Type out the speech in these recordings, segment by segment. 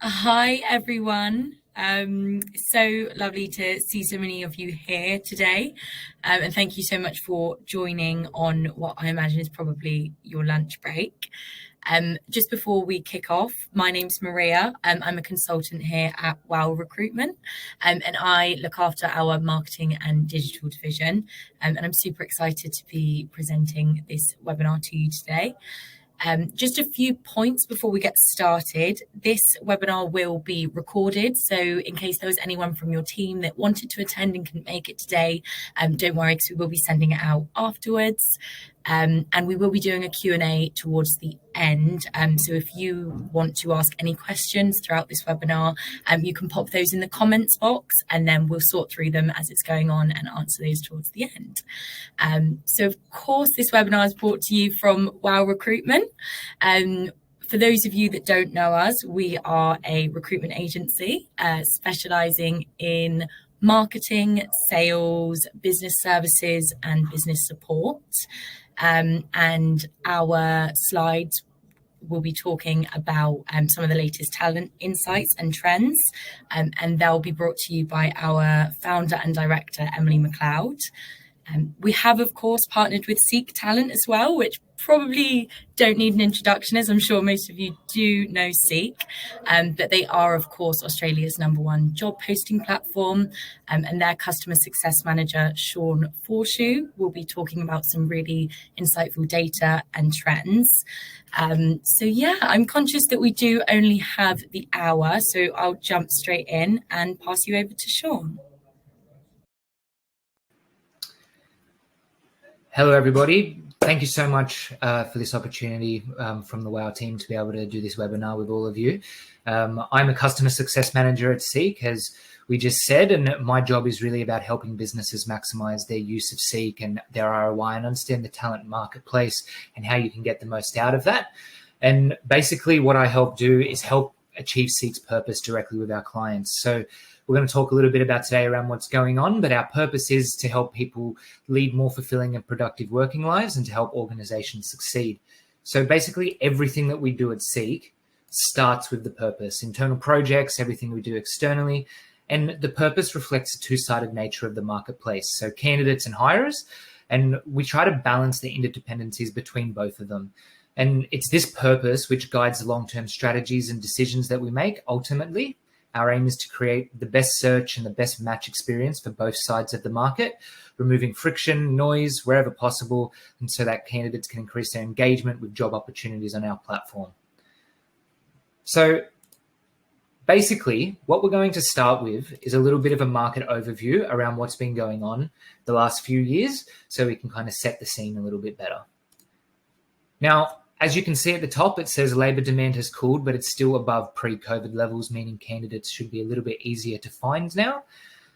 Hi, everyone. So lovely to see so many of you here today. And thank you so much for joining on what I imagine is probably your lunch break. Just before we kick off, my name's Maria. I'm a consultant here at WOW Recruitment, and I look after our marketing and digital division. And I'm super excited to be presenting this webinar to you today. Just a few points before we get started. This webinar will be recorded, so in case there was anyone from your team that wanted to attend and couldn't make it today, don't worry, because we will be sending it out afterwards. And we will be doing a Q&A towards the end. So if you want to ask any questions throughout this webinar, you can pop those in the comments box, and then we'll sort through them as it's going on and answer those towards the end. So of course, this webinar is brought to you from WOW Recruitment. For those of you that don't know us, we are a recruitment agency specializing in marketing, sales, business services, and business support. And our slides will be talking about some of the latest talent insights and trends, and they'll be brought to you by our founder and director, Emily McLeod. We have, of course, partnered with Seek Talent as well, which probably don't need an introduction, as I'm sure most of you do know Seek. But they are, of course, Australia's #1 job posting platform. And their customer success manager, Sean Foreshew, will be talking about some really insightful data and trends. So yeah, I'm conscious that we do only have the hour, so I'll jump straight in and pass you over to Sean. Hello, everybody. Thank you so much for this opportunity from the WOW team to be able to do this webinar with all of you. I'm a customer success manager at Seek, as we just said, and my job is really about helping businesses maximize their use of Seek and their ROI and understand the talent marketplace and how you can get the most out of that. And basically what I help do is help achieve Seek's purpose directly with our clients. So we're going to talk a little bit about today around what's going on, but our purpose is to help people lead more fulfilling and productive working lives and to help organizations succeed. So basically everything that we do at Seek starts with the purpose. Internal projects, everything we do externally, and the purpose reflects the two-sided nature of the marketplace. So candidates and hirers, and we try to balance the interdependencies between both of them. And it's this purpose which guides the long-term strategies and decisions that we make. Ultimately, our aim is to create the best search and the best match experience for both sides of the market, removing friction, noise, wherever possible, and so that candidates can increase their engagement with job opportunities on our platform. So basically, what we're going to start with is a little bit of a market overview around what's been going on the last few years, so we can kind of set the scene a little bit better. Now, as you can see at the top, it says labour demand has cooled, but it's still above pre-COVID levels, meaning candidates should be a little bit easier to find now.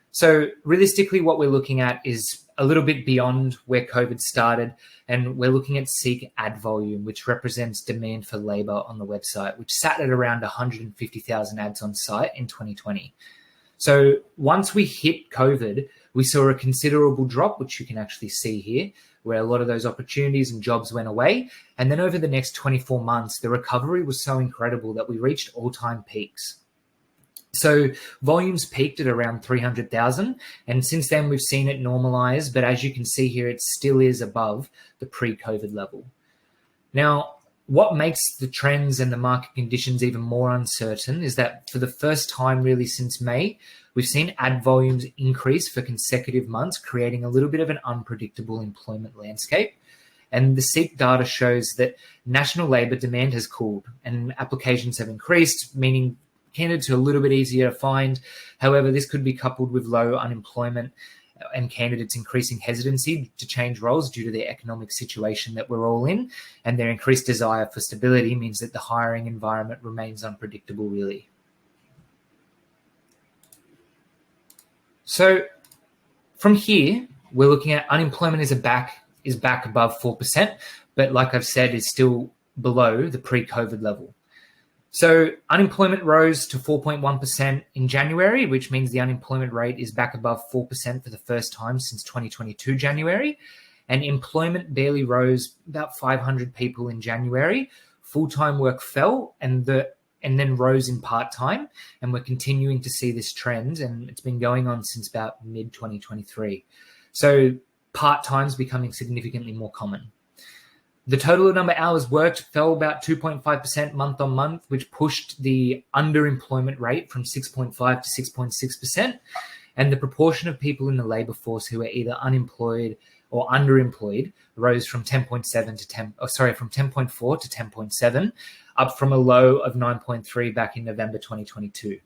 So realistically, what we're looking at is a little bit beyond where COVID started, and we're looking at Seek ad volume, which represents demand for labour on the website, which sat at around 150,000 ads on site in 2020. So once we hit COVID, we saw a considerable drop, which you can actually see here, where a lot of those opportunities and jobs went away. And then over the next 24 months, the recovery was so incredible that we reached all-time peaks. So volumes peaked at around 300,000. And since then, we've seen it normalize. But as you can see here, it still is above the pre-COVID level. Now, what makes the trends and the market conditions even more uncertain is that for the first time really since May, we've seen ad volumes increase for consecutive months, creating a little bit of an unpredictable employment landscape. And the Seek data shows that national labour demand has cooled and applications have increased, meaning candidates are a little bit easier to find. However, this could be coupled with low unemployment and candidates increasing hesitancy to change roles due to the economic situation that we're all in, and their increased desire for stability means that the hiring environment remains unpredictable, really. So from here, we're looking at unemployment is back above 4%, but like I've said, is still below the pre-COVID level. So unemployment rose to 4.1% in January, which means the unemployment rate is back above 4% for the first time since 2022 January. And employment barely rose about 500 people in January. Full-time work fell, and the and then rose in part-time, and we're continuing to see this trend, and it's been going on since about mid-2023. So part-time's becoming significantly more common. The total number of hours worked fell about 2.5% month on month, which pushed the underemployment rate from 6.5 to 6.6%. And the proportion of people in the labour force who are either unemployed or underemployed rose from 10.4 to 10.7, up from a low of 9.3 back in November 2022.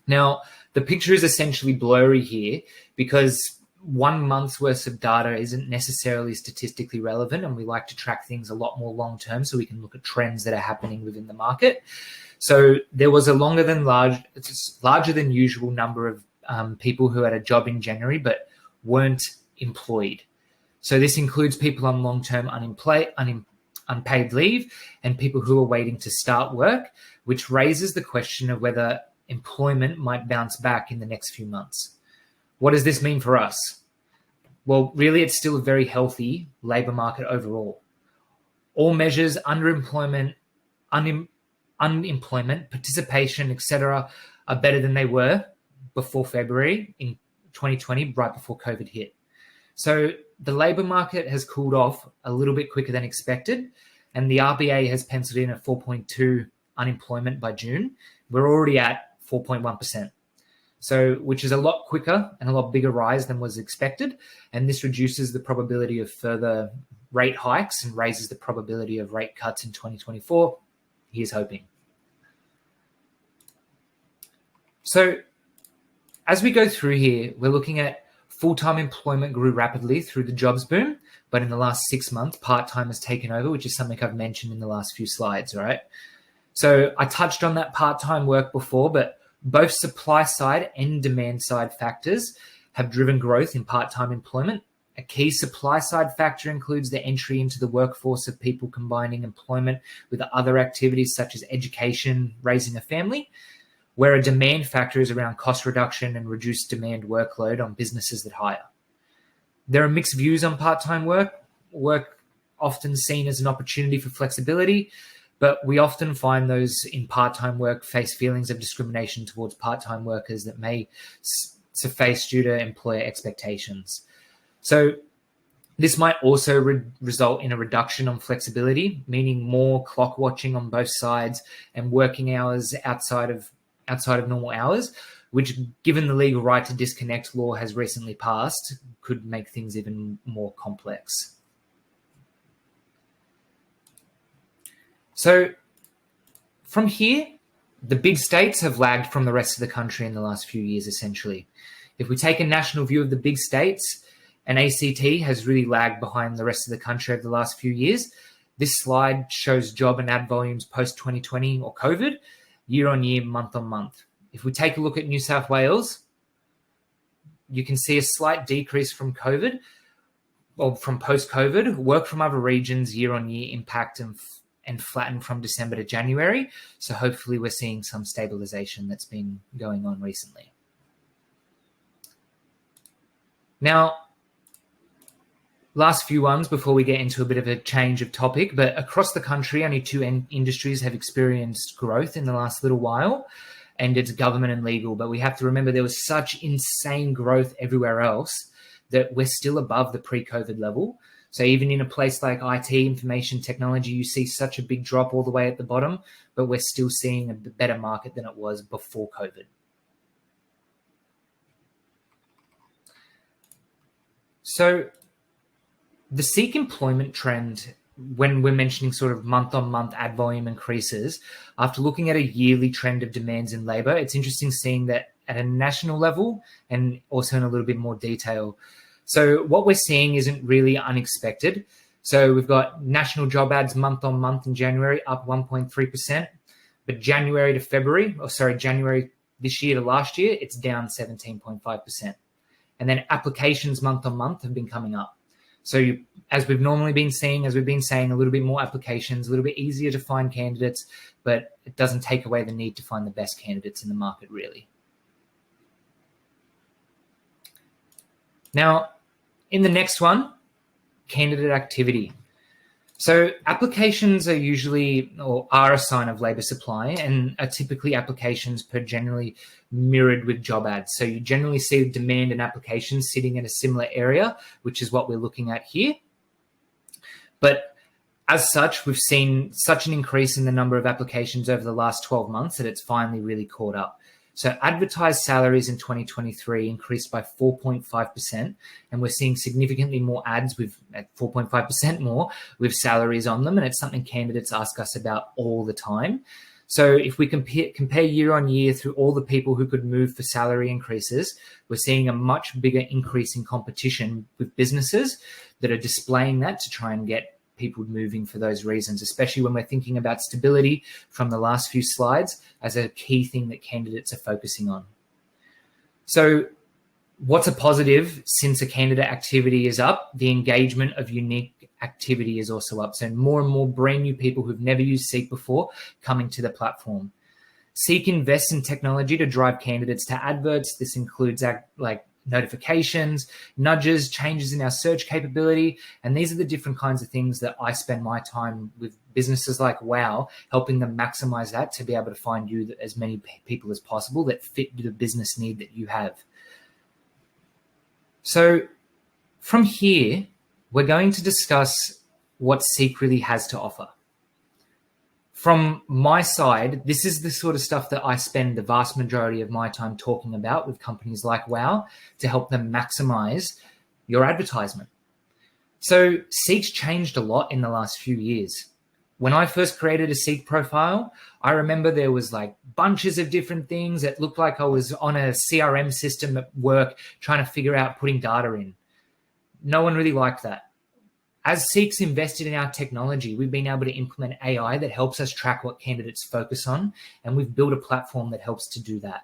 Now, the picture is essentially blurry here because 1 month's worth of data isn't necessarily statistically relevant, and we like to track things a lot more long term so we can look at trends that are happening within the market. So there was a larger than usual number of people who had a job in January but weren't employed. So this includes people on long-term unpaid leave and people who are waiting to start work, which raises the question of whether employment might bounce back in the next few months. What does this mean for us? Well, really, it's still a very healthy labour market overall. All measures, underemployment, unemployment, participation, etc., are better than they were before February in 2020, right before COVID hit. So the labour market has cooled off a little bit quicker than expected, and the RBA has penciled in a 4.2 unemployment by June. We're already at 4.1%. So, which is a lot quicker and a lot bigger rise than was expected. And this reduces the probability of further rate hikes and raises the probability of rate cuts in 2024. Here's hoping. So as we go through here, we're looking at full-time employment grew rapidly through the jobs boom, but in the last 6 months, part-time has taken over, which is something I've mentioned in the last few slides, right? So I touched on that part-time work before, but both supply side and demand side factors have driven growth in part-time employment. A key supply side factor includes the entry into the workforce of people combining employment with other activities such as education, raising a family, where a demand factor is around cost reduction and reduced demand workload on businesses that hire. There are mixed views on part-time work often seen as an opportunity for flexibility, but we often find those in part-time work face feelings of discrimination towards part-time workers that may surface due to employer expectations. So this might also result in a reduction on flexibility, meaning more clock watching on both sides and working hours outside of normal hours, which, given the legal right to disconnect law has recently passed, could make things even more complex. So from here, the big states have lagged from the rest of the country in the last few years, essentially. If we take a national view of the big states, and ACT has really lagged behind the rest of the country over the last few years. This slide shows job and ad volumes post-2020 or COVID, year on year, month on month. If we take a look at New South Wales, you can see a slight decrease from COVID, or from post-COVID. Work from other regions year on year impact and flatten from December to January. So hopefully we're seeing some stabilization that's been going on recently. Now, last few ones before we get into a bit of a change of topic, but across the country, only two industries have experienced growth in the last little while, and it's government and legal. But we have to remember there was such insane growth everywhere else that we're still above the pre-COVID level. So even in a place like IT, information technology, you see such a big drop all the way at the bottom, but we're still seeing a better market than it was before COVID. So the SEEK employment trend, when we're mentioning sort of month-on-month ad volume increases, after looking at a yearly trend of demands in labour, it's interesting seeing that at a national level and also in a little bit more detail. So what we're seeing isn't really unexpected. So we've got national job ads month-on-month in January up 1.3%, but January this year to last year, it's down 17.5%. And then applications month-on-month have been coming up. So as we've been saying, a little bit more applications, a little bit easier to find candidates, but it doesn't take away the need to find the best candidates in the market, really. Now, in the next one, candidate activity. So applications are usually or are a sign of labour supply and are typically applications per generally mirrored with job ads. So you generally see demand and applications sitting in a similar area, which is what we're looking at here. But as such, we've seen such an increase in the number of applications over the last 12 months that it's finally really caught up. So advertised salaries in 2023 increased by 4.5%, and we're seeing significantly more ads with 4.5% more with salaries on them, and it's something candidates ask us about all the time. So if we compare year on year through all the people who could move for salary increases, we're seeing a much bigger increase in competition with businesses that are displaying that to try and get people moving for those reasons, especially when we're thinking about stability from the last few slides as a key thing that candidates are focusing on. So what's a positive since a candidate activity is up? The engagement of unique activity is also up. So more and more brand new people who've never used Seek before coming to the platform. Seek invests in technology to drive candidates to adverts. This includes like notifications, nudges, changes in our search capability. And these are the different kinds of things that I spend my time with businesses like Wow, helping them maximize that to be able to find you as many people as possible that fit the business need that you have. So from here, we're going to discuss what Seek really has to offer. From my side, this is the sort of stuff that I spend the vast majority of my time talking about with companies like Wow to help them maximize your advertisement. So Seek's changed a lot in the last few years. When I first created a Seek profile, I remember there was like bunches of different things. It looked like I was on a CRM system at work trying to figure out putting data in. No one really liked that. As Seek's invested in our technology, we've been able to implement AI that helps us track what candidates focus on, and we've built a platform that helps to do that.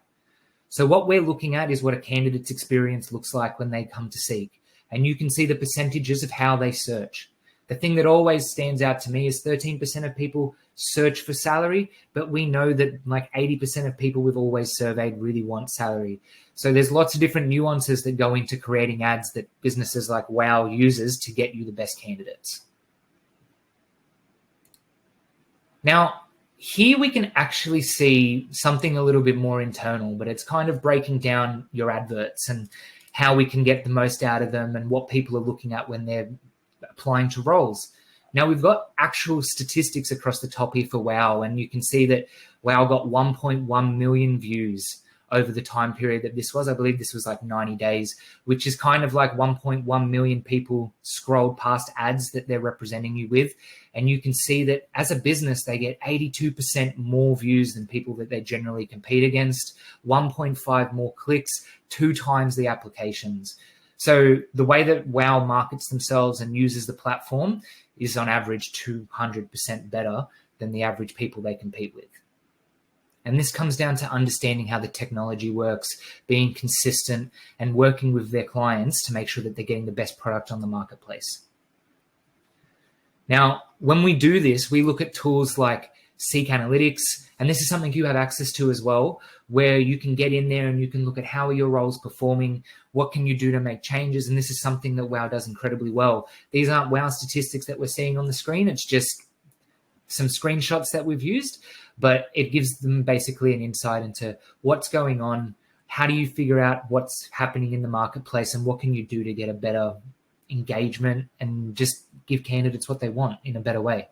So what we're looking at is what a candidate's experience looks like when they come to Seek, and you can see the percentages of how they search. The thing that always stands out to me is 13% of people search for salary, but we know that like 80% of people we've always surveyed really want salary. So there's lots of different nuances that go into creating ads that businesses like Wow uses to get you the best candidates. Now, here we can actually see something a little bit more internal, but it's kind of breaking down your adverts and how we can get the most out of them and what people are looking at when they're applying to roles. Now we've got actual statistics across the top here for Wow, and you can see that Wow got 1.1 million views over the time period that this was. I believe this was like 90 days, which is kind of like 1.1 million people scrolled past ads that they're representing you with. And you can see that as a business, they get 82% more views than people that they generally compete against, 1.5 more clicks, 2 times the applications. So the way that Wow markets themselves and uses the platform is on average 200% better than the average people they compete with. And this comes down to understanding how the technology works, being consistent, and working with their clients to make sure that they're getting the best product on the marketplace. Now, when we do this, we look at tools like Seek Analytics, and this is something you have access to as well, where you can get in there and you can look at how are your roles performing, what can you do to make changes, and this is something that Wow does incredibly well. These aren't Wow statistics that we're seeing on the screen, it's just some screenshots that we've used, but it gives them basically an insight into what's going on, how do you figure out what's happening in the marketplace, and what can you do to get a better engagement and just give candidates what they want in a better way.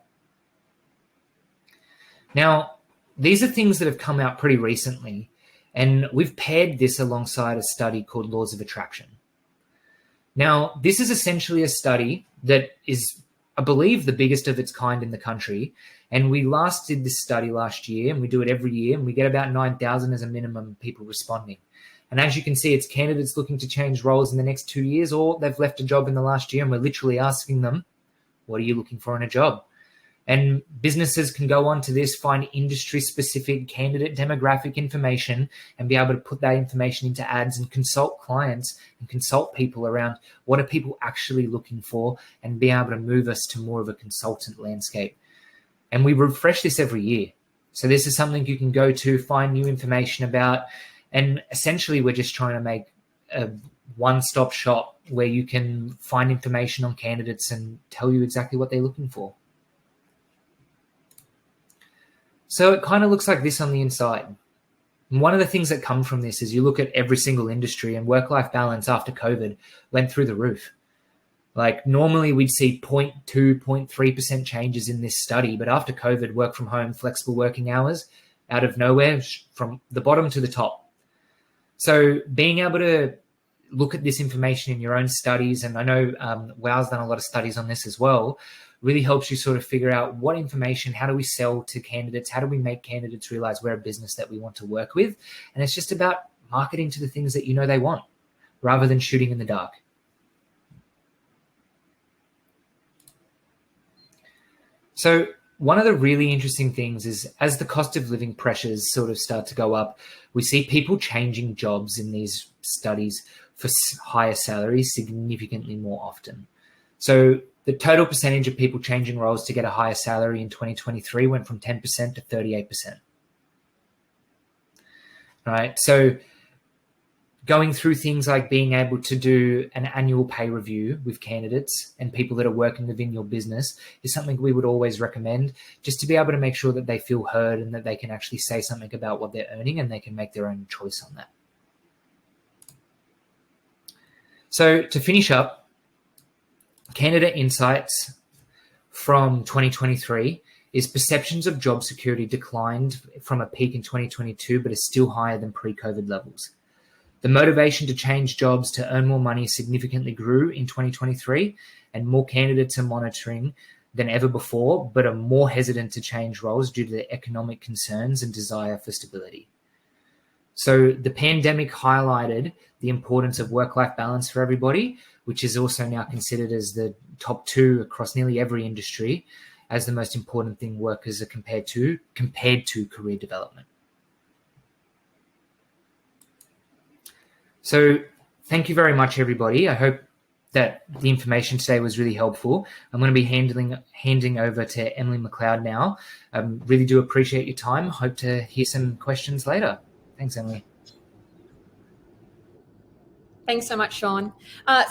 Now, these are things that have come out pretty recently, and we've paired this alongside a study called Laws of Attraction. Now, this is essentially a study that is, I believe, the biggest of its kind in the country. And we last did this study last year, and we do it every year, and we get about 9,000 as a minimum people responding. And as you can see, it's candidates looking to change roles in the next 2 years, or they've left a job in the last year, and we're literally asking them, what are you looking for in a job? And businesses can go on to this, find industry-specific candidate demographic information and be able to put that information into ads and consult clients and consult people around what are people actually looking for and be able to move us to more of a consultant landscape. And we refresh this every year. So this is something you can go to, find new information about, and essentially we're just trying to make a one-stop shop where you can find information on candidates and tell you exactly what they're looking for. So it kind of looks like this on the inside. And one of the things that come from this is you look at every single industry, and work-life balance after COVID went through the roof. Like normally we'd see 0.2, 0.3% changes in this study, but after COVID, work from home, flexible working hours, out of nowhere, from the bottom to the top. So being able to look at this information in your own studies, and I know WOW's done a lot of studies on this as well, really helps you sort of figure out what information, how do we sell to candidates, how do we make candidates realize we're a business that we want to work with. And it's just about marketing to the things that you know they want rather than shooting in the dark. So one of the really interesting things is as the cost of living pressures sort of start to go up, we see people changing jobs in these studies for higher salaries significantly more often. So the total percentage of people changing roles to get a higher salary in 2023 went from 10% to 38%. Right? So going through things like being able to do an annual pay review with candidates and people that are working within your business is something we would always recommend, just to be able to make sure that they feel heard and that they can actually say something about what they're earning and they can make their own choice on that. So to finish up, candidate insights from 2023 is perceptions of job security declined from a peak in 2022, but is still higher than pre-COVID levels. The motivation to change jobs to earn more money significantly grew in 2023, and more candidates are monitoring than ever before, but are more hesitant to change roles due to their economic concerns and desire for stability. So the pandemic highlighted the importance of work-life balance for everybody, which is also now considered as the top 2 across nearly every industry as the most important thing workers are compared to career development. So thank you very much, everybody. I hope that the information today was really helpful. I'm going to be handing over to Emily McLeod now. Really do appreciate your time. Hope to hear some questions later. Thanks, Emily. Thanks so much, Sean.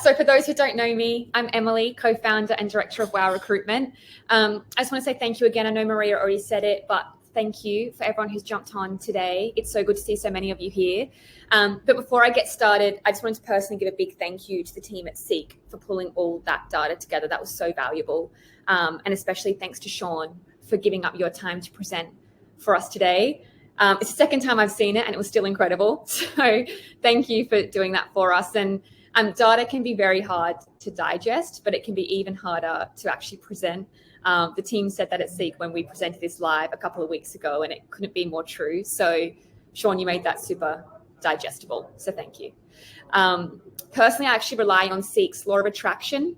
So for those who don't know me, I'm Emily, co-founder and director of WOW Recruitment. I just want to say thank you again. I know Maria already said it, but thank you for everyone who's jumped on today. It's so good to see so many of you here. But before I get started, I just wanted to personally give a big thank you to the team at Seek for pulling all that data together. That was so valuable. And especially thanks to Sean for giving up your time to present for us today. It's the second time I've seen it and it was still incredible. So thank you for doing that for us. And data can be very hard to digest, but it can be even harder to actually present. The team said that at Seek when we presented this live a couple of weeks ago, and it couldn't be more true. So Sean, you made that super digestible. So thank you. Personally, I actually rely on Seek's law of attraction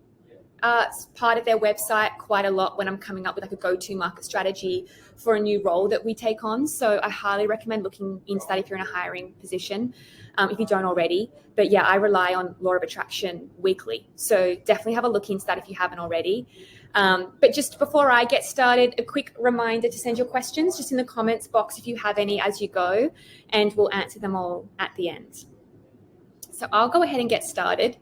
part of their website quite a lot when I'm coming up with like a go-to market strategy for a new role that we take on. So I highly recommend looking into that if you're in a hiring position, if you don't already. But yeah, I rely on law of attraction weekly. So definitely have a look into that if you haven't already. But just before I get started, a quick reminder to send your questions just in the comments box if you have any as you go, and we'll answer them all at the end. So I'll go ahead and get started.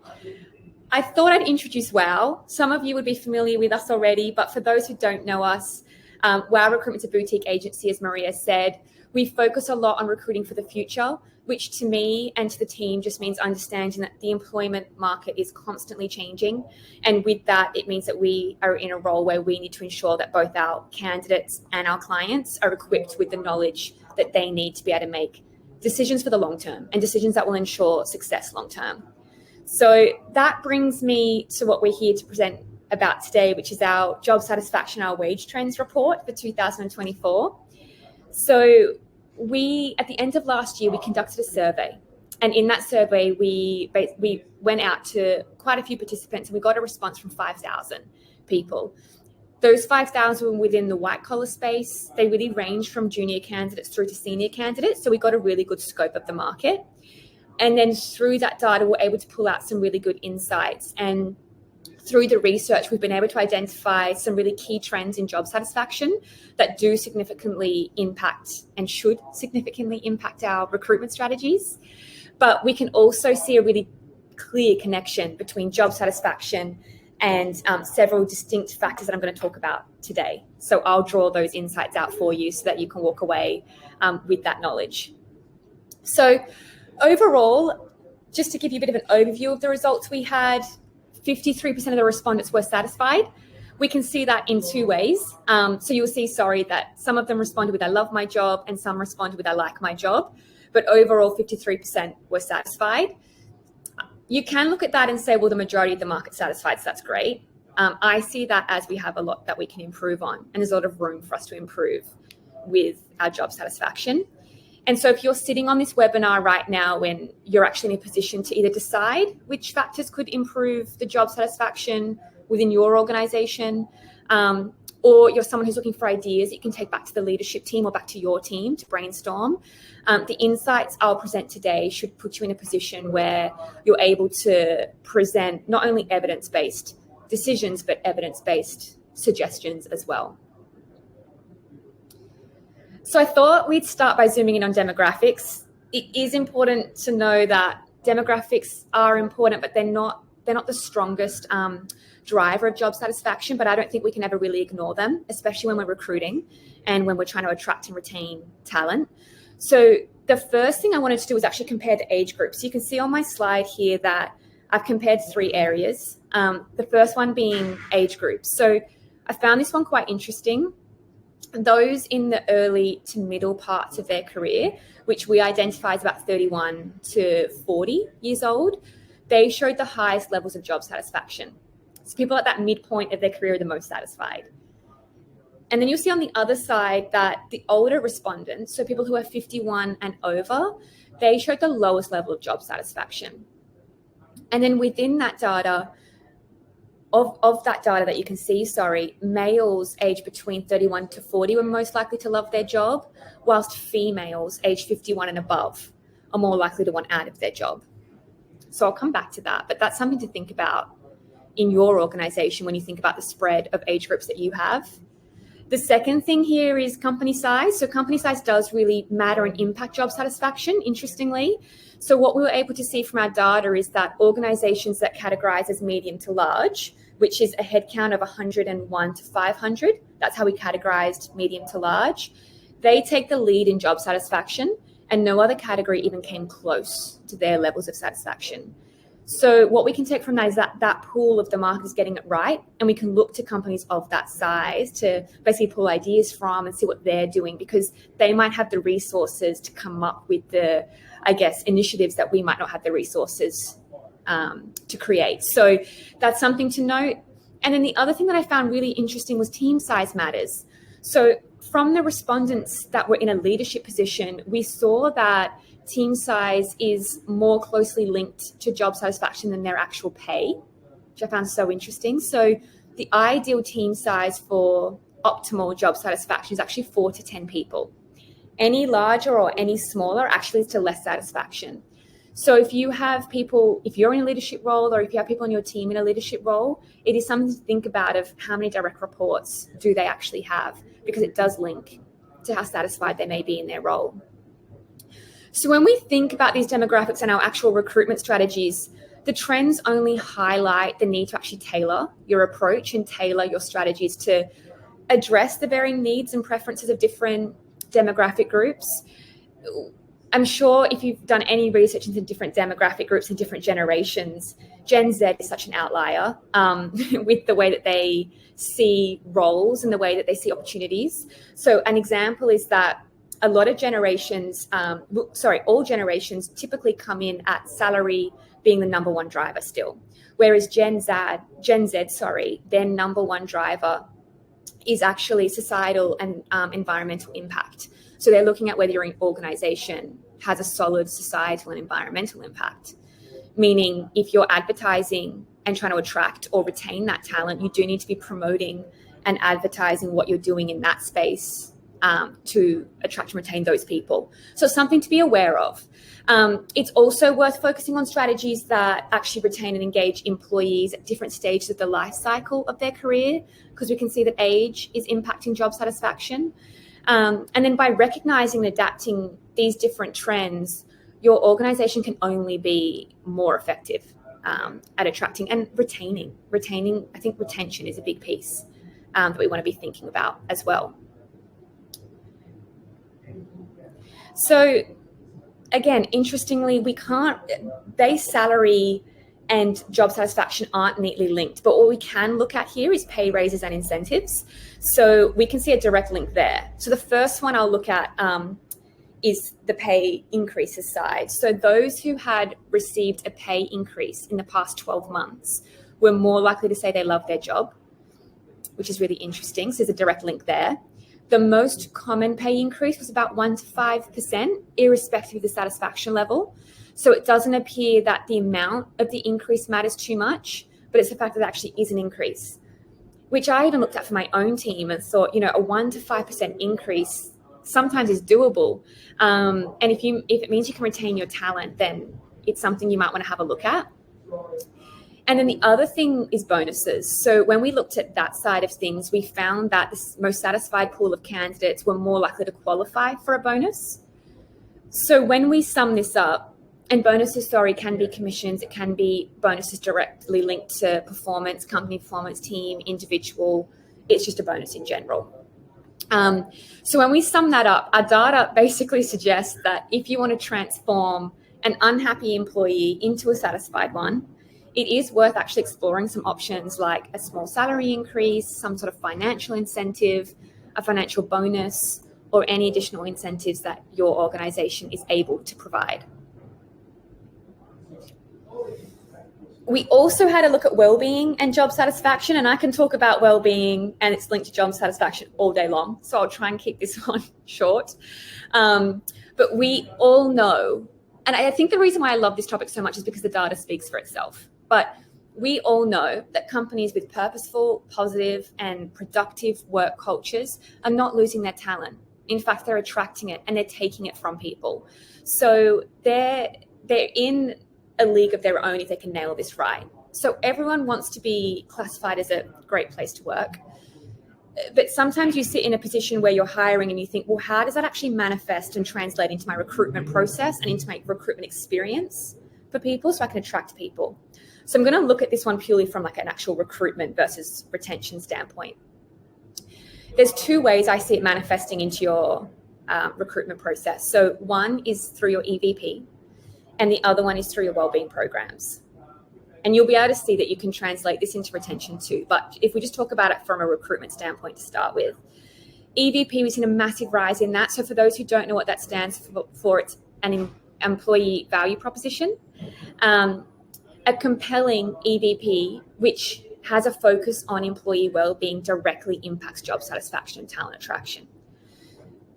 I thought I'd introduce WOW. Some of you would be familiar with us already, but for those who don't know us, WOW Recruitment's a boutique agency, as Maria said. We focus a lot on recruiting for the future, which to me and to the team just means understanding that the employment market is constantly changing. And with that, it means that we are in a role where we need to ensure that both our candidates and our clients are equipped with the knowledge that they need to be able to make decisions for the long term and decisions that will ensure success long term. So that brings me to what we're here to present about today, which is our job satisfaction, our wage trends report for 2024. So at the end of last year, we conducted a survey. And in that survey, we went out to quite a few participants and we got a response from 5,000 people. Those 5,000 were within the white collar space. They really ranged from junior candidates through to senior candidates. So we got a really good scope of the market. And then through that data, we're able to pull out some really good insights. And through the research, we've been able to identify some really key trends in job satisfaction that do significantly impact and should significantly impact our recruitment strategies. But we can also see a really clear connection between job satisfaction and several distinct factors that I'm going to talk about today. So I'll draw those insights out for you so that you can walk away with that knowledge. So overall, just to give you a bit of an overview of the results we had, 53% of the respondents were satisfied. We can see that in two ways. So you'll see, that some of them responded with I love my job and some responded with I like my job. But overall, 53% were satisfied. You can look at that and say, well, the majority of the market's satisfied, so that's great. I see that as we have a lot that we can improve on, and there's a lot of room for us to improve with our job satisfaction. And so if you're sitting on this webinar right now when you're actually in a position to either decide which factors could improve the job satisfaction within your organization, or you're someone who's looking for ideas that you can take back to the leadership team or back to your team to brainstorm, the insights I'll present today should put you in a position where you're able to present not only evidence-based decisions, but evidence-based suggestions as well. So I thought we'd start by zooming in on demographics. It is important to know that demographics are important, but they're not the strongest driver of job satisfaction, but I don't think we can ever really ignore them, especially when we're recruiting and when we're trying to attract and retain talent. So the first thing I wanted to do was actually compare the age groups. So you can see on my slide here that I've compared 3 areas. The first one being age groups. So I found this one quite interesting. Those in the early to middle parts of their career, which we identify as about 31 to 40 years old, they showed the highest levels of job satisfaction. So people at that midpoint of their career are the most satisfied. And then you'll see on the other side that the older respondents, so people who are 51 and over, they showed the lowest level of job satisfaction. And then within that data, of that data that you can see, males aged between 31 to 40 were most likely to love their job, whilst females aged 51 and above are more likely to want out of their job. So I'll come back to that, but that's something to think about in your organization when you think about the spread of age groups that you have. The second thing here is company size. So company size does really matter and impact job satisfaction, interestingly. So what we were able to see from our data is that organizations that categorize as medium to large, which is a headcount of 101 to 500, that's how we categorized medium to large, they take the lead in job satisfaction, and no other category even came close to their levels of satisfaction. So what we can take from that is that pool of the market is getting it right, and we can look to companies of that size to basically pull ideas from and see what they're doing, because they might have the resources to come up with the, initiatives that we might not have the resources to create. So that's something to note. And then the other thing that I found really interesting was team size matters. So from the respondents that were in a leadership position, we saw that team size is more closely linked to job satisfaction than their actual pay, which I found so interesting. So the ideal team size for optimal job satisfaction is actually 4 to 10 people. Any larger or any smaller actually leads to less satisfaction. So if you have people, if you're in a leadership role, or if you have people on your team in a leadership role, it is something to think about of how many direct reports do they actually have, because it does link to how satisfied they may be in their role. So when we think about these demographics and our actual recruitment strategies, the trends only highlight the need to actually tailor your approach and tailor your strategies to address the varying needs and preferences of different demographic groups. I'm sure if you've done any research into different demographic groups and different generations, Gen Z is such an outlier with the way that they see roles and the way that they see opportunities. So an example is that a lot of generations, all generations typically come in at salary being the number one driver still. Whereas Gen Z, their number one driver is actually societal and environmental impact. So they're looking at whether your organization has a solid societal and environmental impact. Meaning if you're advertising and trying to attract or retain that talent, you do need to be promoting and advertising what you're doing in that space to attract and retain those people. So something to be aware of. It's also worth focusing on strategies that actually retain and engage employees at different stages of the life cycle of their career, because we can see that age is impacting job satisfaction. And then by recognizing and adapting these different trends, your organization can only be more effective at attracting and retaining. I think retention is a big piece that we want to be thinking about as well. So again, interestingly, we can't, base salary and job satisfaction aren't neatly linked, but what we can look at here is pay raises and incentives. So we can see a direct link there. So the first one I'll look at is the pay increases side. So those who had received a pay increase in the past 12 months were more likely to say they love their job, which is really interesting. So there's a direct link there. The most common pay increase was about 1 to 5%, irrespective of the satisfaction level. So it doesn't appear that the amount of the increase matters too much, but it's the fact that it actually is an increase, which I even looked at for my own team and thought, a 1 to 5% increase sometimes is doable. And if it means you can retain your talent, then it's something you might want to have a look at. And then the other thing is bonuses. So when we looked at that side of things, we found that the most satisfied pool of candidates were more likely to qualify for a bonus. So when we sum this up, and bonuses, can be commissions, it can be bonuses directly linked to performance, company performance, team, individual, it's just a bonus in general. So when we sum that up, our data basically suggests that if you want to transform an unhappy employee into a satisfied one, it is worth actually exploring some options like a small salary increase, some sort of financial incentive, a financial bonus, or any additional incentives that your organization is able to provide. We also had a look at well-being and job satisfaction, and I can talk about well-being and it's linked to job satisfaction all day long, so I'll try and keep this one short. But we all know, and I think the reason why I love this topic so much is because the data speaks for itself. But we all know that companies with purposeful, positive, and productive work cultures are not losing their talent. In fact, they're attracting it and they're taking it from people. So they're in a league of their own if they can nail this right. So everyone wants to be classified as a great place to work. But sometimes you sit in a position where you're hiring and you think, well, how does that actually manifest and translate into my recruitment process and into my recruitment experience for people so I can attract people? So I'm going to look at this one purely from like an actual recruitment versus retention standpoint. There's two ways I see it manifesting into your recruitment process. So one is through your EVP and the other one is through your wellbeing programs. And you'll be able to see that you can translate this into retention too. But if we just talk about it from a recruitment standpoint to start with, EVP, we've seen a massive rise in that. So for those who don't know what that stands for, it's an employee value proposition. A compelling EVP, which has a focus on employee well-being, directly impacts job satisfaction and talent attraction.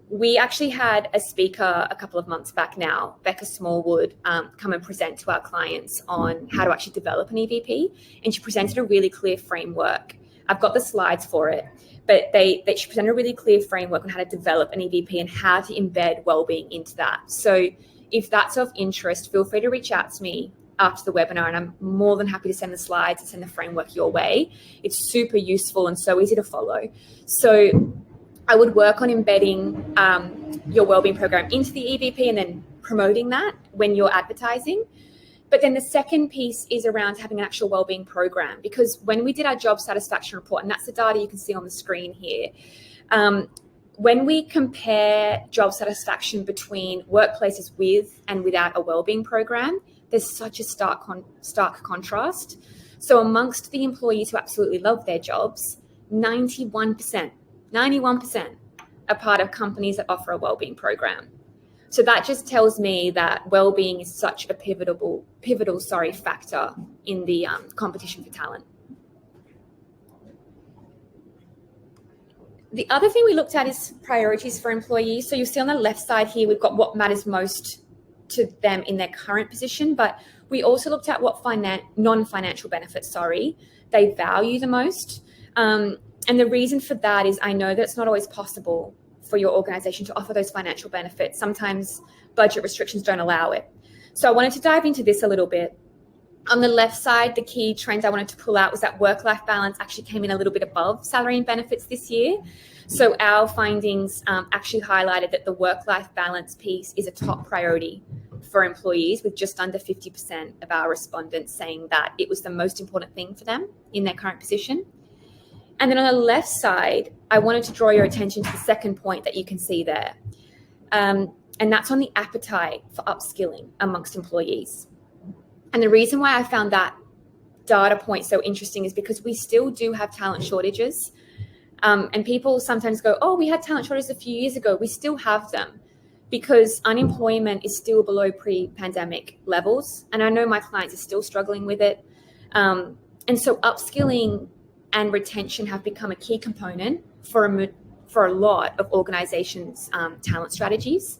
We actually had a speaker a couple of months back now, Becca Smallwood, come and present to our clients on how to actually develop an EVP. And she presented a really clear framework. I've got the slides for it, but she presented a really clear framework on how to develop an EVP and how to embed well-being into that. So if that's of interest, feel free to reach out to me after the webinar, and I'm more than happy to send the slides and send the framework your way. It's super useful and so easy to follow. So I would work on embedding your wellbeing program into the EVP and then promoting that when you're advertising. But then the second piece is around having an actual wellbeing program, because when we did our job satisfaction report, and that's the data you can see on the screen here, when we compare job satisfaction between workplaces with and without a wellbeing program, there's such a stark contrast. So amongst the employees who absolutely love their jobs, 91% are part of companies that offer a wellbeing program. So that just tells me that well-being is such a pivotal factor in the competition for talent. The other thing we looked at is priorities for employees. So you'll see on the left side here, we've got what matters most to them in their current position, but we also looked at what non-financial benefits, they value the most. And the reason for that is I know that it's not always possible for your organization to offer those financial benefits. Sometimes budget restrictions don't allow it. So I wanted to dive into this a little bit. On the left side, the key trends I wanted to pull out was that work-life balance actually came in a little bit above salary and benefits this year. So our findings actually highlighted that the work-life balance piece is a top priority for employees, with just under 50% of our respondents saying that it was the most important thing for them in their current position. And then on the left side, I wanted to draw your attention to the second point that you can see there. And that's on the appetite for upskilling amongst employees. And the reason why I found that data point so interesting is because we still do have talent shortages. And people sometimes go, oh, we had talent shortages a few years ago. We still have them because unemployment is still below pre-pandemic levels. And I know my clients are still struggling with it. And so upskilling and retention have become a key component for a lot of organizations' talent strategies.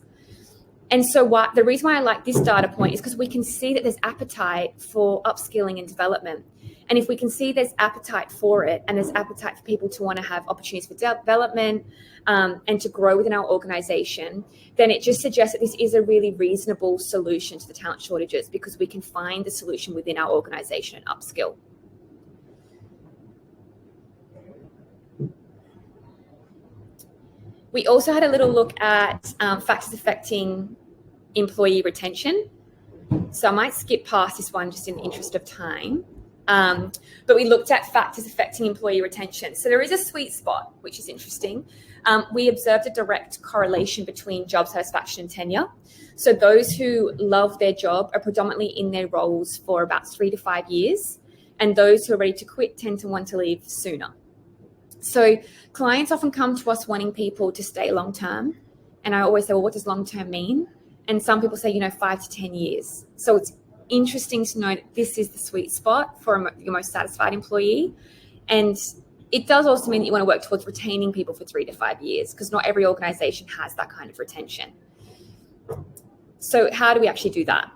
And so the reason why I like this data point is because we can see that there's appetite for upskilling and development. And if we can see there's appetite for it and there's appetite for people to want to have opportunities for development and to grow within our organization, then it just suggests that this is a really reasonable solution to the talent shortages because we can find the solution within our organization and upskill. We also had a little look at factors affecting employee retention. So I might skip past this one just in the interest of time. But we looked at factors affecting employee retention. So there is a sweet spot, which is interesting. We observed a direct correlation between job satisfaction and tenure. So those who love their job are predominantly in their roles for about 3 to 5 years. And those who are ready to quit tend to want to leave sooner. So clients often come to us wanting people to stay long term. And I always say, well, what does long term mean? And some people say, 5 to 10 years. So it's interesting to know that this is the sweet spot for your most satisfied employee. And it does also mean that you want to work towards retaining people for 3 to 5 years because not every organization has that kind of retention. So how do we actually do that?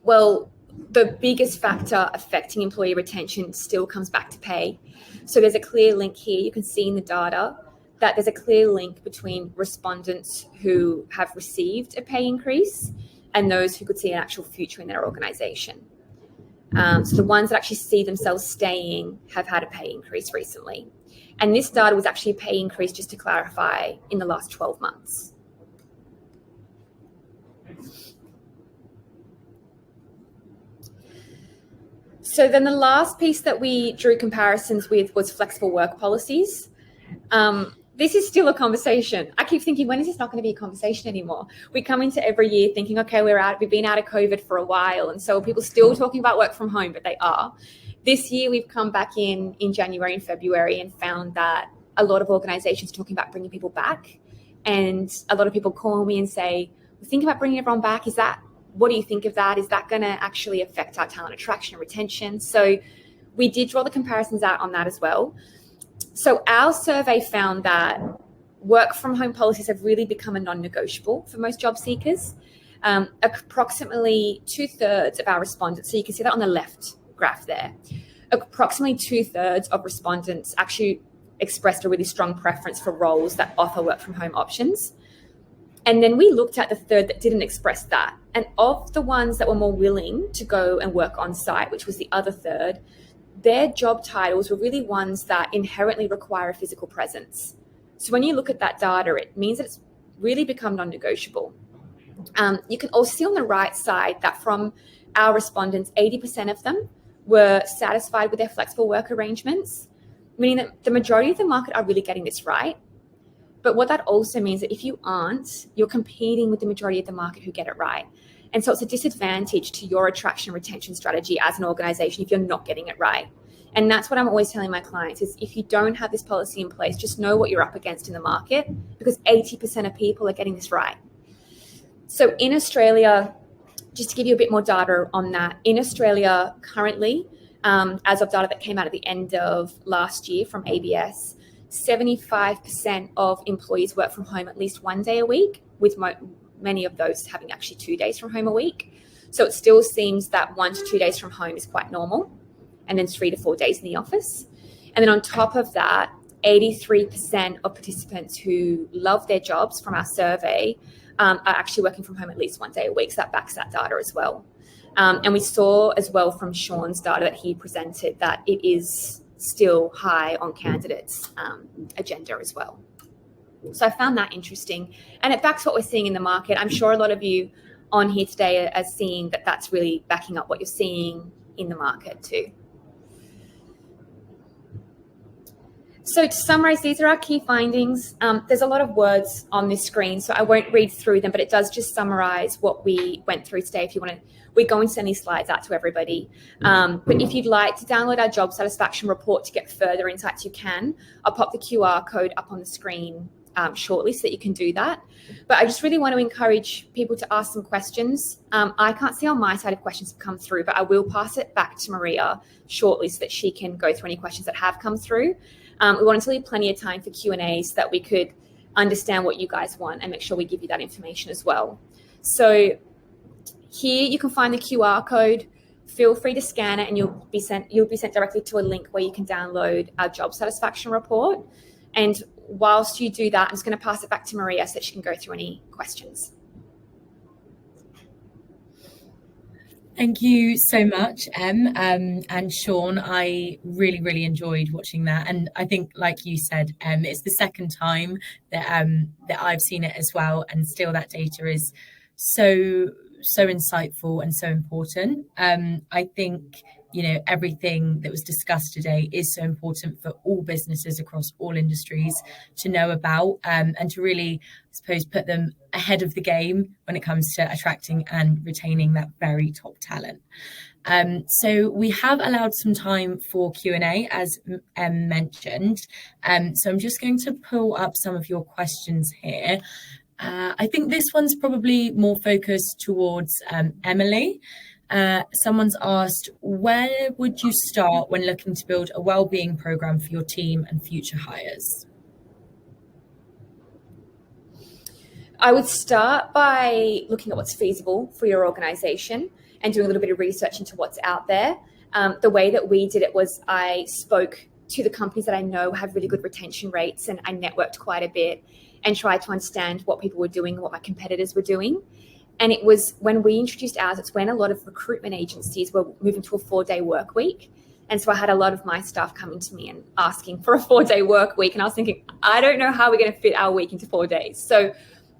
Well, the biggest factor affecting employee retention still comes back to pay. So there's a clear link here. You can see in the data that there's a clear link between respondents who have received a pay increase and those who could see an actual future in their organization. So the ones that actually see themselves staying have had a pay increase recently. And this data was actually a pay increase, just to clarify, in the last 12 months. So then the last piece that we drew comparisons with was flexible work policies. This is still a conversation. I keep thinking, when is this not going to be a conversation anymore? We come into every year thinking, okay, we've been out of COVID for a while. And so people still talking about work from home, but they are. This year, we've come back in January and February and found that a lot of organizations are talking about bringing people back. And a lot of people call me and say, we're thinking about bringing everyone back. What do you think of that? Is that going to actually affect our talent attraction and retention? So we did draw the comparisons out on that as well. So our survey found that work from home policies have really become a non-negotiable for most job seekers. Approximately 2/3 of our respondents, so you can see that on the left graph there, approximately 2/3 of respondents actually expressed a really strong preference for roles that offer work from home options. And then we looked at the third that didn't express that. And of the ones that were more willing to go and work on site, which was the other third, their job titles were really ones that inherently require a physical presence. So when you look at that data, it means that it's really become non-negotiable. You can also see on the right side that from our respondents, 80% of them were satisfied with their flexible work arrangements, meaning that the majority of the market are really getting this right. But what that also means that if you aren't, you're competing with the majority of the market who get it right. And so it's a disadvantage to your attraction and retention strategy as an organization if you're not getting it right. And that's what I'm always telling my clients is if you don't have this policy in place, just know what you're up against in the market because 80% of people are getting this right. So in Australia, just to give you a bit more data on that, in Australia currently, as of data that came out at the end of last year from ABS, 75% of employees work from home at least 1 day a week, with many of those having actually 2 days from home a week. So it still seems that 1 to 2 days from home is quite normal, and then 3 to 4 days in the office. And then on top of that, 83% of participants who love their jobs from our survey are actually working from home at least 1 day a week. So that backs that data as well. And we saw as well from Sean's data that he presented that it is still high on candidates' agenda as well. So I found that interesting. And it backs what we're seeing in the market. I'm sure a lot of you on here today as seeing that that's really backing up what you're seeing in the market too. So to summarize, these are our key findings. There's a lot of words on this screen, so I won't read through them, but it does just summarize what we went through today. If you want to, we're going to send these slides out to everybody. But if you'd like to download our job satisfaction report to get further insights, you can. I'll pop the QR code up on the screen shortly so that you can do that. But I just really want to encourage people to ask some questions. I can't see on my side if questions have come through, but I will pass it back to Maria shortly so that she can go through any questions that have come through. We wanted to leave plenty of time for Q&A so that we could understand what you guys want and make sure we give you that information as well. So here you can find the QR code. Feel free to scan it and you'll be sent directly to a link where you can download our job satisfaction report. And whilst you do that, I'm just going to pass it back to Maria so that she can go through any questions. Thank you so much, Em. And Sean, I really, really enjoyed watching that. And I think, like you said, it's the second time that I've seen it as well. And still that data is so insightful and so important. I think, everything that was discussed today is so important for all businesses across all industries to know about, and to really, I suppose, put them ahead of the game when it comes to attracting and retaining that very top talent. So we have allowed some time for Q&A, as mentioned. So I'm just going to pull up some of your questions here. I think this one's probably more focused towards Emily. Someone's asked, where would you start when looking to build a wellbeing program for your team and future hires? I would start by looking at what's feasible for your organization and doing a little bit of research into what's out there. The way that we did it was I spoke to the companies that I know have really good retention rates, and I networked quite a bit and tried to understand what people were doing and what my competitors were doing. And it was when we introduced ours, it's when a lot of recruitment agencies were moving to a 4-day work week. And so I had a lot of my staff coming to me and asking for a 4-day work week. And I was thinking, I don't know how we're going to fit our week into 4 days. So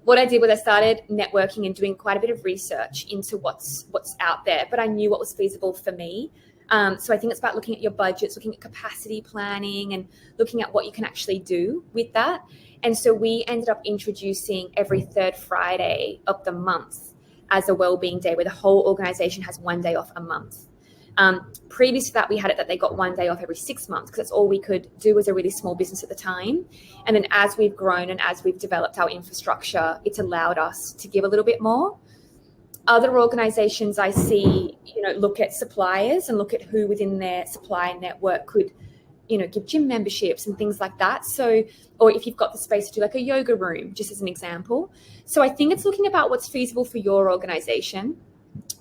what I did was I started networking and doing quite a bit of research into what's out there, but I knew what was feasible for me. So I think it's about looking at your budgets, looking at capacity planning, and looking at what you can actually do with that. And so we ended up introducing every third Friday of the month as a wellbeing day, where the whole organization has 1 day off a month. Previous to that, we had it that they got 1 day off every 6 months, because that's all we could do as a really small business at the time. And then as we've grown and as we've developed our infrastructure, it's allowed us to give a little bit more. Other organizations I see, look at suppliers and look at who within their supplier network could, give gym memberships and things like that. So, or if you've got the space to do like a yoga room, just as an example. So I think it's looking about what's feasible for your organization,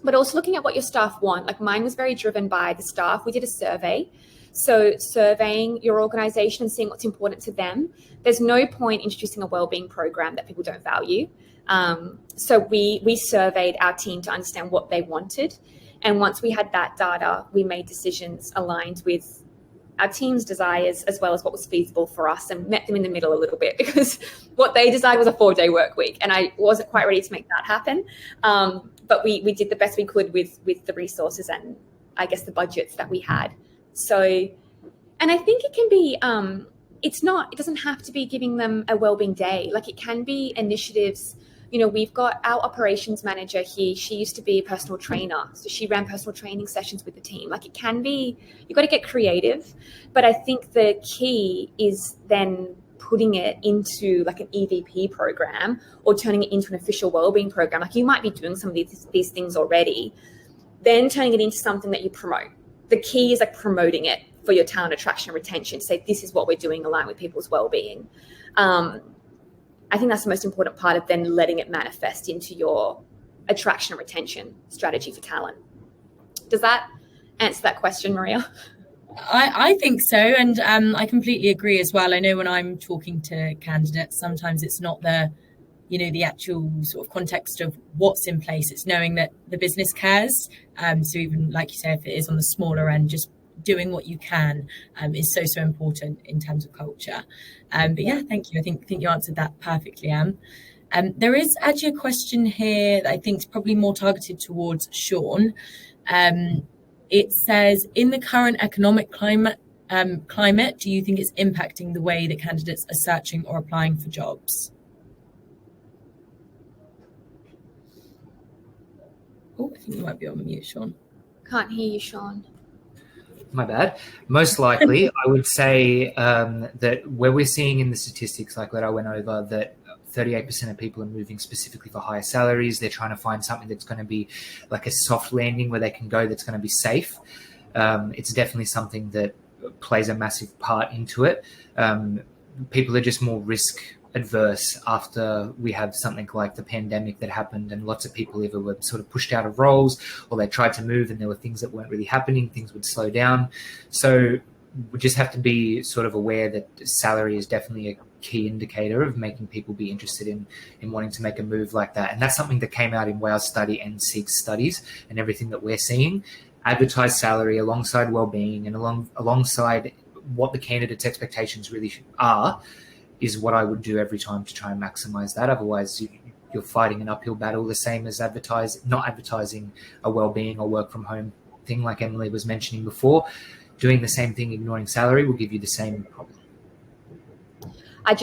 but also looking at what your staff want. Like mine was very driven by the staff. We did a survey. So surveying your organization and seeing what's important to them. There's no point introducing a wellbeing program that people don't value. So we surveyed our team to understand what they wanted. And once we had that data, we made decisions aligned with our team's desires as well as what was feasible for us, and met them in the middle a little bit, because what they desired was a 4-day work week. And I wasn't quite ready to make that happen. But we did the best we could with the resources and I guess the budgets that we had. So, and I think it can be, it doesn't have to be giving them a wellbeing day. Like it can be initiatives. We've got our operations manager here. She used to be a personal trainer. So she ran personal training sessions with the team. Like it can be, you've got to get creative. But I think the key is then putting it into like an EVP program or turning it into an official wellbeing program. Like you might be doing some of these things already, then turning it into something that you promote. The key is like promoting it for your talent attraction and retention. Say, this is what we're doing aligned with people's wellbeing. I think that's the most important part of then letting it manifest into your attraction and retention strategy for talent. Does that answer that question, Maria? I think so. And I completely agree as well. I know when I'm talking to candidates, sometimes it's not the actual sort of context of what's in place. It's knowing that the business cares. So even like you say, if it is on the smaller end, just doing what you can is so important in terms of culture. But yeah, thank you. I think you answered that perfectly, Am. There is actually a question here that I think is probably more targeted towards Sean. It says, in the current economic climate, do you think it's impacting the way that candidates are searching or applying for jobs? Oh, I think you might be on mute, Sean. Can't hear you, Sean. My bad. Most likely, I would say that where we're seeing in the statistics, like that I went over, that 38% of people are moving specifically for higher salaries. They're trying to find something that's going to be like a soft landing where they can go that's going to be safe. It's definitely something that plays a massive part into it. People are just more risk adverse after we have something like the pandemic that happened, and lots of people either were sort of pushed out of roles or they tried to move and there were things that weren't really happening, things would slow down. So we just have to be sort of aware that salary is definitely a key indicator of making people be interested in wanting to make a move like that. And that's something that came out in WOW's study and SEEK's studies and everything that we're seeing. Advertised salary alongside well-being and alongside what the candidate's expectations really are is what I would do every time to try and maximize that. Otherwise, you're fighting an uphill battle, the same as not advertising a well-being or work from home thing like Emily was mentioning before. Doing the same thing, ignoring salary, will give you the same problem. I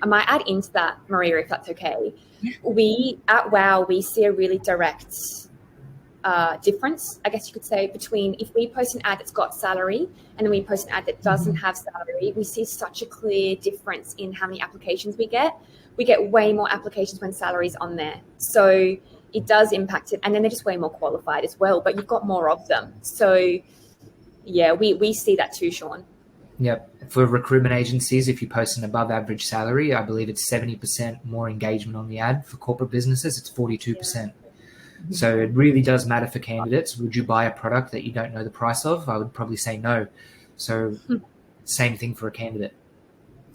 might add into that, Maria, if that's okay. We at WOW, we see a really direct difference, I guess you could say, between if we post an ad that's got salary and then we post an ad that doesn't have salary. We see such a clear difference in how many applications we get. We get way more applications when salary's on there. So it does impact it. And then they're just way more qualified as well, but you've got more of them. So yeah, we see that too, Sean. Yep. For recruitment agencies, if you post an above average salary, I believe it's 70% more engagement on the ad. For corporate businesses, it's 42%. So it really does matter for candidates. Would you buy a product that you don't know the price of? I would probably say no. So same thing for a candidate.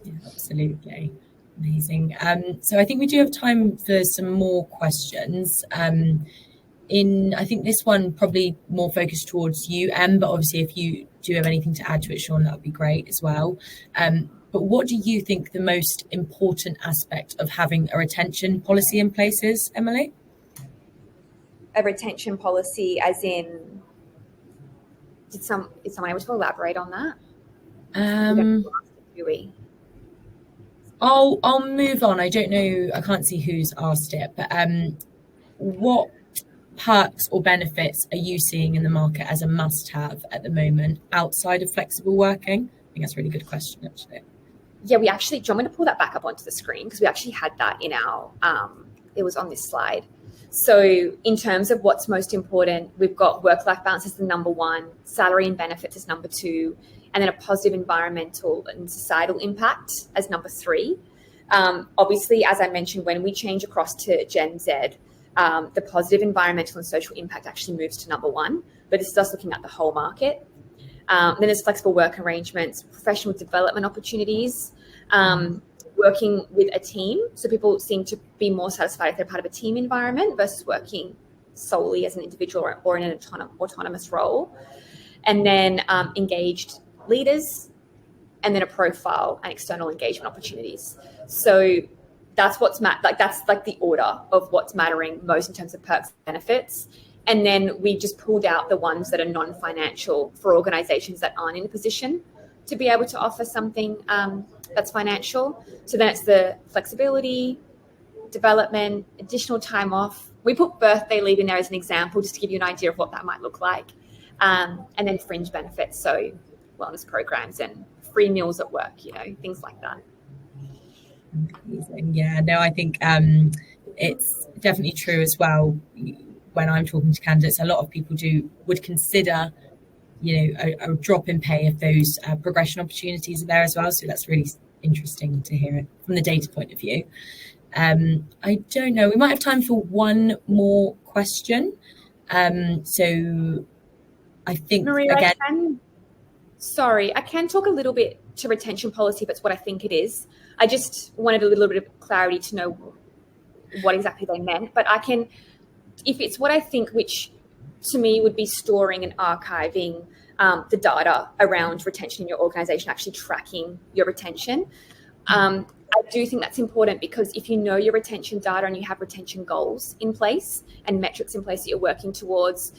Yeah, absolutely. Amazing. So I think we do have time for some more questions. I think this one probably more focused towards you, Em, but obviously if you do have anything to add to it, Sean, that would be great as well. But what do you think the most important aspect of having a retention policy in place is, Emily? A retention policy as in, is someone able to elaborate on that? I'll move on. I don't know, I can't see who's asked it, but what perks or benefits are you seeing in the market as a must-have at the moment outside of flexible working? I think that's a really good question, actually. Yeah, do you want me to pull that back up onto the screen? Because we actually had that in our, it was on this slide. So in terms of what's most important, we've got work-life balance as the number one, salary and benefits as number two, and then a positive environmental and societal impact as number three. Obviously, as I mentioned, when we change across to Gen Z, the positive environmental and social impact actually moves to number one, but this is us looking at the whole market. Then there's flexible work arrangements, professional development opportunities, working with a team. So people seem to be more satisfied if they're part of a team environment versus working solely as an individual or in an autonomous role. And then engaged leaders, and then a profile and external engagement opportunities. So that's that's like the order of what's mattering most in terms of perks and benefits. And then we just pulled out the ones that are non-financial for organizations that aren't in a position to be able to offer something that's financial. So then it's the flexibility, development, additional time off. We put birthday leave in there as an example, just to give you an idea of what that might look like. And then fringe benefits, so wellness programs and free meals at work, things like that. Amazing. Yeah, no, I think it's definitely true as well. When I'm talking to candidates, a lot of people would consider, a drop in pay if those progression opportunities are there as well. So that's really interesting to hear it from the data point of view. I don't know. We might have time for one more question. So I think, Maria, again... I can talk a little bit to retention policy, if it's what I think it is. I just wanted a little bit of clarity to know what exactly they meant. But I can, if it's what I think, which to me would be storing and archiving the data around retention in your organization, actually tracking your retention. I do think that's important because if you know your retention data and you have retention goals in place and metrics in place that you're working towards,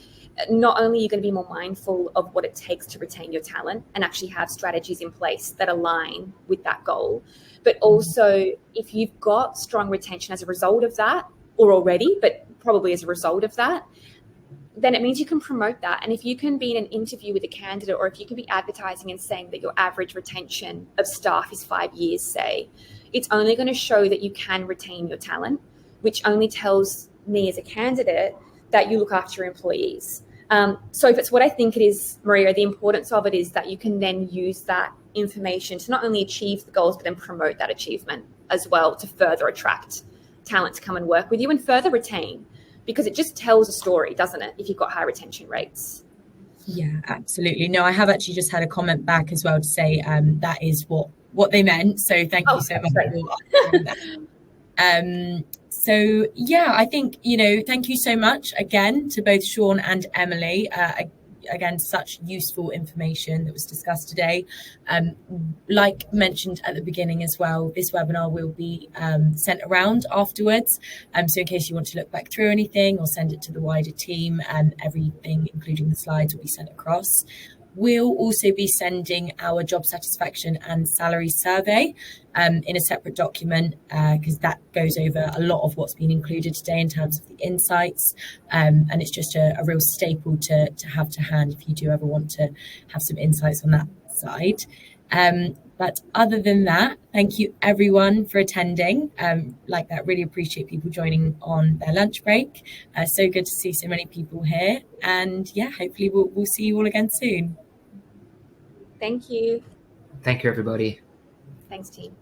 not only are you going to be more mindful of what it takes to retain your talent and actually have strategies in place that align with that goal, but also if you've got strong retention as a result of that, or already, but probably as a result of that, then it means you can promote that. And if you can be in an interview with a candidate, or if you can be advertising and saying that your average retention of staff is 5 years, say, it's only going to show that you can retain your talent, which only tells me as a candidate that you look after your employees. So if it's what I think it is, Maria, the importance of it is that you can then use that information to not only achieve the goals, but then promote that achievement as well to further attract talent to come and work with you and further retain, because it just tells a story, doesn't it, if you've got high retention rates? Yeah, absolutely. No, I have actually just had a comment back as well to say that is what they meant. So thank you so much for answering that. So yeah, I think, thank you so much again to both Sean and Emily. Again, such useful information that was discussed today. Like mentioned at the beginning as well, this webinar will be sent around afterwards. So in case you want to look back through anything or send it to the wider team, everything, including the slides, will be sent across. We'll also be sending our job satisfaction and salary survey in a separate document because that goes over a lot of what's been included today in terms of the insights. And it's just a real staple to have to hand if you do ever want to have some insights on that side. But other than that, thank you everyone for attending. Really appreciate people joining on their lunch break. So good to see so many people here. And yeah, hopefully we'll see you all again soon. Thank you. Thank you, everybody. Thanks, team.